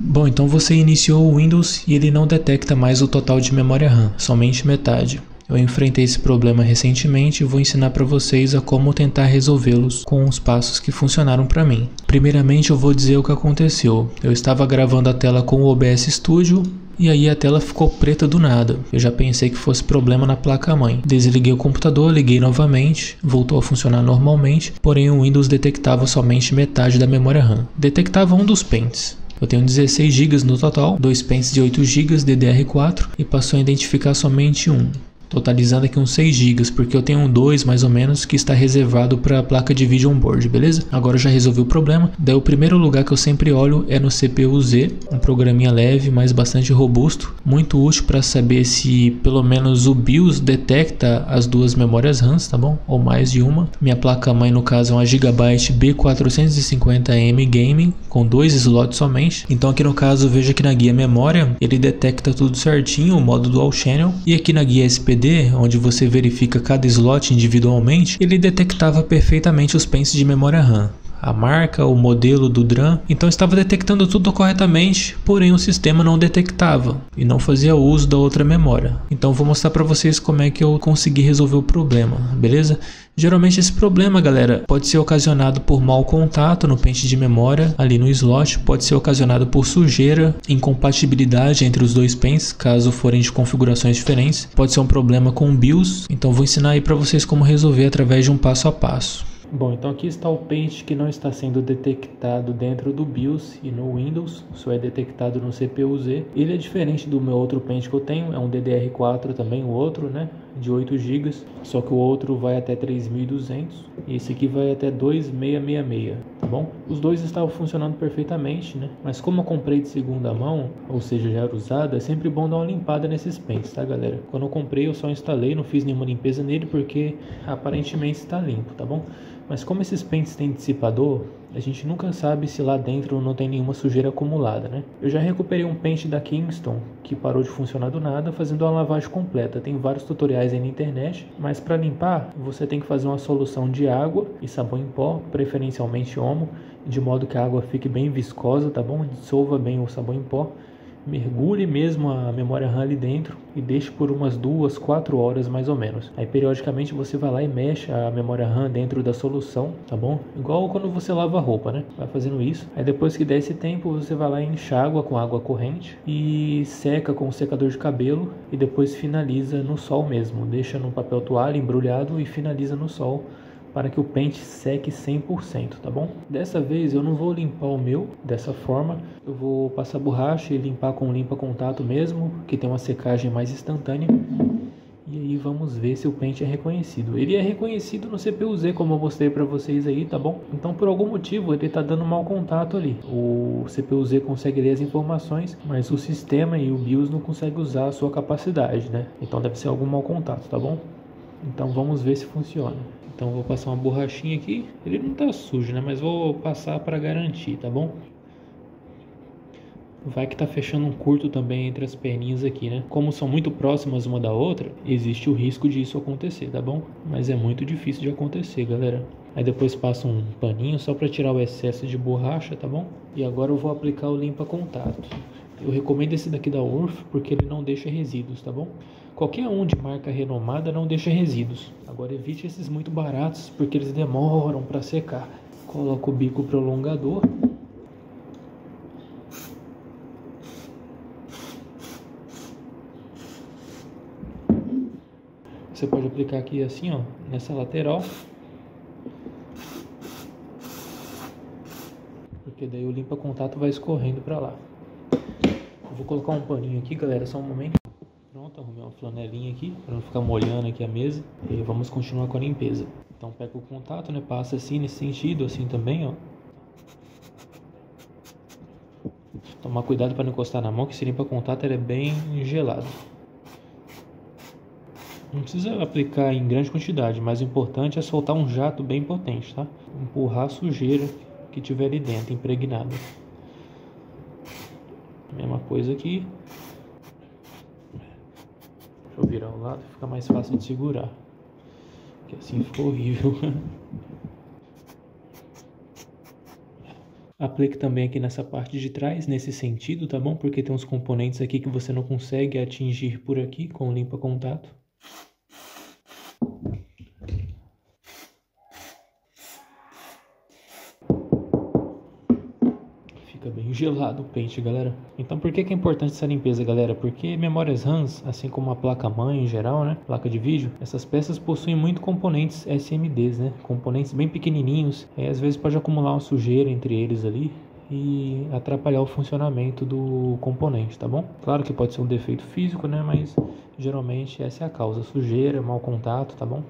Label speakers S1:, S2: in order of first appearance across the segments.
S1: Bom, então você iniciou o Windows e ele não detecta mais o total de memória RAM, somente metade. Eu enfrentei esse problema recentemente e vou ensinar para vocês a como tentar resolvê-los com os passos que funcionaram para mim. Primeiramente eu vou dizer o que aconteceu. Eu estava gravando a tela com o OBS Studio e aí a tela ficou preta do nada. Eu já pensei que fosse problema na placa-mãe. Desliguei o computador, liguei novamente, voltou a funcionar normalmente, porém o Windows detectava somente metade da memória RAM. Detectava um dos pentes. Eu tenho 16 GB no total, 2 pentes de 8 GB DDR4 e passou a identificar somente um. Totalizando aqui uns 6 GB, porque eu tenho um 2 mais ou menos que está reservado para a placa de vídeo onboard, beleza? Agora eu já resolvi o problema. Daí o primeiro lugar que eu sempre olho é no CPU-Z, um programinha leve, mas bastante robusto, muito útil para saber se pelo menos o BIOS detecta as duas memórias RAM, tá bom? Ou mais de uma. Minha placa-mãe no caso é uma Gigabyte B450M Gaming, com 2 slots somente. Então aqui no caso veja que na guia memória ele detecta tudo certinho, o modo Dual Channel, e aqui na guia SPD, onde você verifica cada slot individualmente, ele detectava perfeitamente os pentes de memória RAM, a marca, o modelo do DRAM, então estava detectando tudo corretamente, porém o sistema não detectava e não fazia uso da outra memória. Então vou mostrar para vocês como é que eu consegui resolver o problema, beleza? Geralmente esse problema, galera, pode ser ocasionado por mau contato no pente de memória ali no slot, pode ser ocasionado por sujeira, incompatibilidade entre os dois pentes, caso forem de configurações diferentes, pode ser um problema com o BIOS, então vou ensinar aí para vocês como resolver através de um passo a passo. Bom, então aqui está o pente que não está sendo detectado dentro do BIOS e no Windows, só é detectado no CPU-Z. Ele é diferente do meu outro pente que eu tenho, é um DDR4 também, o outro, né, de 8 GB, só que o outro vai até 3200 e esse aqui vai até 2666, tá bom? Os dois estavam funcionando perfeitamente, né, mas como eu comprei de segunda mão, ou seja, já era usado, é sempre bom dar uma limpada nesses pentes, tá, galera? Quando eu comprei eu só instalei, não fiz nenhuma limpeza nele porque aparentemente está limpo, tá bom? Mas como esses pentes têm dissipador, a gente nunca sabe se lá dentro não tem nenhuma sujeira acumulada, né? Eu já recuperei um pente da Kingston que parou de funcionar do nada fazendo uma lavagem completa. Tem vários tutoriais aí na internet, mas para limpar você tem que fazer uma solução de água e sabão em pó, preferencialmente Omo, de modo que a água fique bem viscosa, tá bom? Dissolva bem o sabão em pó. Mergulhe mesmo a memória RAM ali dentro e deixe por umas 2, 4 horas mais ou menos. Aí periodicamente você vai lá e mexe a memória RAM dentro da solução, tá bom? Igual quando você lava a roupa, né? Vai fazendo isso. Aí depois que der esse tempo você vai lá e enxágua com água corrente e seca com o secador de cabelo e depois finaliza no sol mesmo. Deixa no papel toalha embrulhado e finaliza no sol, para que o pente seque 100%, tá bom? Dessa vez eu não vou limpar o meu dessa forma, eu vou passar borracha e limpar com limpa-contato mesmo, que tem uma secagem mais instantânea. E aí vamos ver se o pente é reconhecido. Ele é reconhecido no CPU-Z, como eu mostrei para vocês aí, tá bom? Então por algum motivo ele tá dando mau contato ali. O CPU-Z consegue ler as informações, mas o sistema e o BIOS não conseguem usar a sua capacidade, né? Então deve ser algum mau contato, tá bom? Então vamos ver se funciona. Então vou passar uma borrachinha aqui. Ele não tá sujo, né? Mas vou passar para garantir, tá bom? Vai que tá fechando um curto também entre as perninhas aqui, né? Como são muito próximas uma da outra, existe o risco disso acontecer, tá bom? Mas é muito difícil de acontecer, galera. Aí depois passa um paninho só para tirar o excesso de borracha, tá bom? E agora eu vou aplicar o limpa-contato. Eu recomendo esse daqui da URF porque ele não deixa resíduos, tá bom? Qualquer um de marca renomada não deixa resíduos. Agora evite esses muito baratos porque eles demoram para secar. Coloca o bico prolongador. Você pode aplicar aqui assim, ó, nessa lateral. Porque daí o limpa-contato vai escorrendo para lá. Eu vou colocar um paninho aqui, galera, só um momento. Pronto, arrumei uma flanelinha aqui para não ficar molhando aqui a mesa. E vamos continuar com a limpeza. Então pega o contato, né? Passa assim nesse sentido, assim também, ó. Tomar cuidado para não encostar na mão, que esse limpa-contato ele é bem gelado. Não precisa aplicar em grande quantidade, mas o importante é soltar um jato bem potente, tá? Empurrar a sujeira que tiver ali dentro, impregnada. Mesma coisa aqui. Deixa eu virar o lado, fica mais fácil de segurar. Porque assim ficou horrível. Aplique também aqui nessa parte de trás, nesse sentido, tá bom? Porque tem uns componentes aqui que você não consegue atingir por aqui com o limpa-contato. Fica bem gelado o pente, galera. Então por que é importante essa limpeza, galera? Porque memórias RAM, assim como a placa-mãe em geral, né? Placa de vídeo, essas peças possuem muito componentes SMDs, né? Componentes bem pequenininhos. Às vezes pode acumular uma sujeira entre eles ali e atrapalhar o funcionamento do componente, tá bom? Claro que pode ser um defeito físico, né? Mas geralmente essa é a causa. Sujeira, mau contato, tá bom?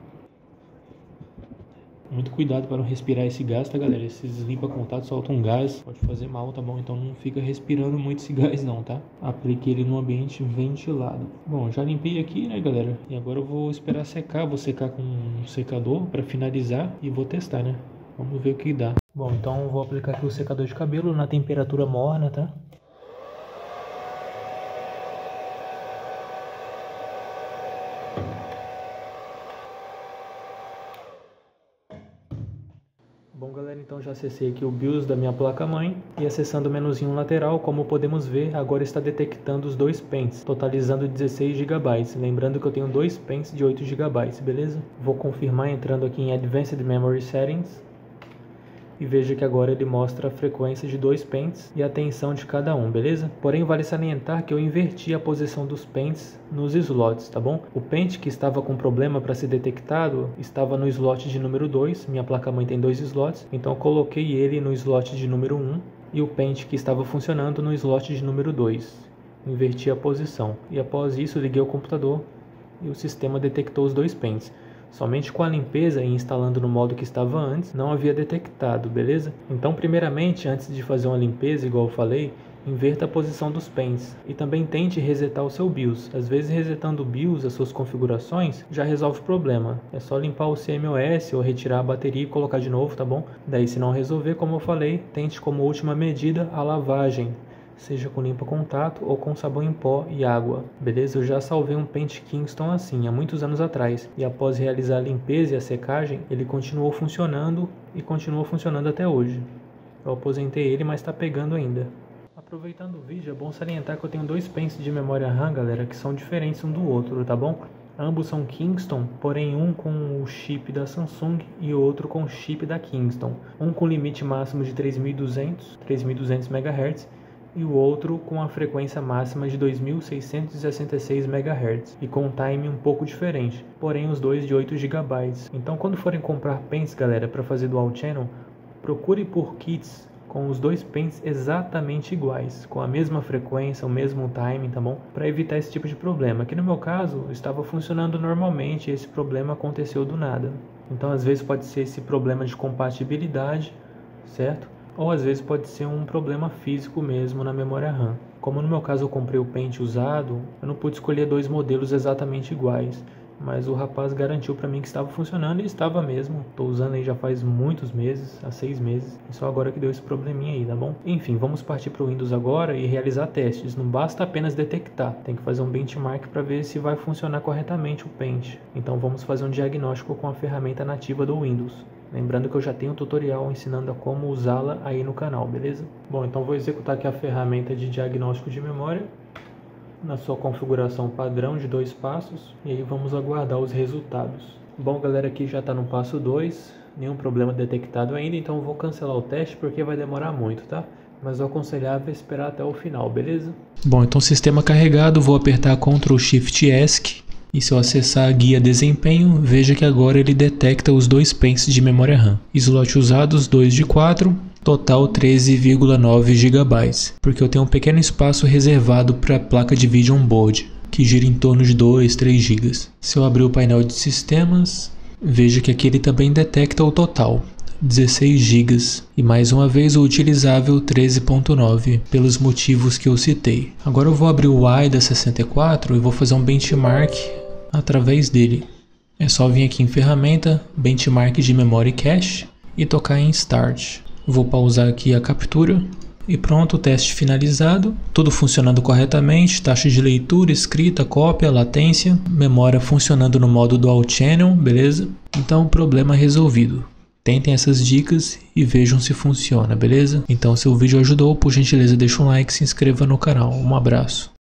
S1: Muito cuidado para não respirar esse gás, tá, galera? Esses limpa-contatos soltam um gás, pode fazer mal, tá bom? Então não fica respirando muito esse gás não, tá? Aplique ele no ambiente ventilado. Bom, já limpei aqui, né, galera? E agora eu vou esperar secar, vou secar com um secador para finalizar e vou testar, né? Vamos ver o que dá. Bom, então eu vou aplicar aqui o secador de cabelo na temperatura morna, tá? Bom, galera, então já acessei aqui o BIOS da minha placa-mãe e acessando o menuzinho lateral, como podemos ver, agora está detectando os dois pentes, totalizando 16 GB. Lembrando que eu tenho dois pentes de 8 GB, beleza? Vou confirmar entrando aqui em Advanced Memory Settings e veja que agora ele mostra a frequência de dois pentes e a tensão de cada um, beleza? Porém, vale salientar que eu inverti a posição dos pentes nos slots, tá bom? O pente que estava com problema para ser detectado estava no slot de número 2, minha placa-mãe tem dois slots, então eu coloquei ele no slot de número 1 e o pente que estava funcionando no slot de número 2. Inverti a posição e após isso liguei o computador e o sistema detectou os dois pentes. Somente com a limpeza e instalando no modo que estava antes, não havia detectado, beleza? Então, primeiramente, antes de fazer uma limpeza, igual eu falei, inverta a posição dos pentes e também tente resetar o seu BIOS. Às vezes, resetando o BIOS, as suas configurações, já resolve o problema. É só limpar o CMOS ou retirar a bateria e colocar de novo, tá bom? Daí, se não resolver, como eu falei, tente como última medida a lavagem, seja com limpa-contato ou com sabão em pó e água, beleza? Eu já salvei um pente Kingston assim, há muitos anos atrás, e após realizar a limpeza e a secagem, ele continuou funcionando e continua funcionando até hoje. Eu aposentei ele, mas está pegando ainda. Aproveitando o vídeo, é bom salientar que eu tenho dois pentes de memória RAM, galera, que são diferentes um do outro, tá bom? Ambos são Kingston, porém um com o chip da Samsung e outro com o chip da Kingston. Um com limite máximo de 3200 MHz, e o outro com a frequência máxima de 2666 MHz e com um time um pouco diferente, porém os dois de 8 GB. Então quando forem comprar pentes, galera, para fazer dual channel, procure por kits com os dois pentes exatamente iguais, com a mesma frequência, o mesmo timing, tá bom? Para evitar esse tipo de problema. Aqui no meu caso, estava funcionando normalmente e esse problema aconteceu do nada. Então às vezes pode ser esse problema de compatibilidade, certo? Ou às vezes pode ser um problema físico mesmo na memória RAM. Como no meu caso eu comprei o pente usado, eu não pude escolher dois modelos exatamente iguais, mas o rapaz garantiu para mim que estava funcionando e estava mesmo. Estou usando aí já faz muitos meses, há 6 meses, e só agora que deu esse probleminha aí, tá bom? Enfim, vamos partir para o Windows agora e realizar testes. Não basta apenas detectar, tem que fazer um benchmark para ver se vai funcionar corretamente o pente. Então vamos fazer um diagnóstico com a ferramenta nativa do Windows. Lembrando que eu já tenho um tutorial ensinando a como usá-la aí no canal, beleza? Bom, então vou executar aqui a ferramenta de diagnóstico de memória na sua configuração padrão de 2 passos e aí vamos aguardar os resultados. Bom, galera, aqui já está no passo 2, nenhum problema detectado ainda, então eu vou cancelar o teste porque vai demorar muito, tá? Mas eu aconselhava esperar até o final, beleza? Bom, então sistema carregado, vou apertar Ctrl Shift ESC. E se eu acessar a guia desempenho, veja que agora ele detecta os dois pentes de memória RAM. Slot usados 2 de 4, total 13,9 GB, porque eu tenho um pequeno espaço reservado para a placa de vídeo onboard, que gira em torno de 2, 3 GB. Se eu abrir o painel de sistemas, veja que aqui ele também detecta o total, 16 GB, e mais uma vez o utilizável 13.9, pelos motivos que eu citei. Agora eu vou abrir o AIDA 64 e vou fazer um benchmark através dele. É só vir aqui em ferramenta, benchmark de memória e cache e tocar em Start. Vou pausar aqui a captura e pronto, o teste finalizado, tudo funcionando corretamente, taxa de leitura, escrita, cópia, latência, memória funcionando no modo Dual Channel, beleza? Então problema resolvido. Tentem essas dicas e vejam se funciona, beleza? Então, se o vídeo ajudou, por gentileza deixa um like e se inscreva no canal. Um abraço.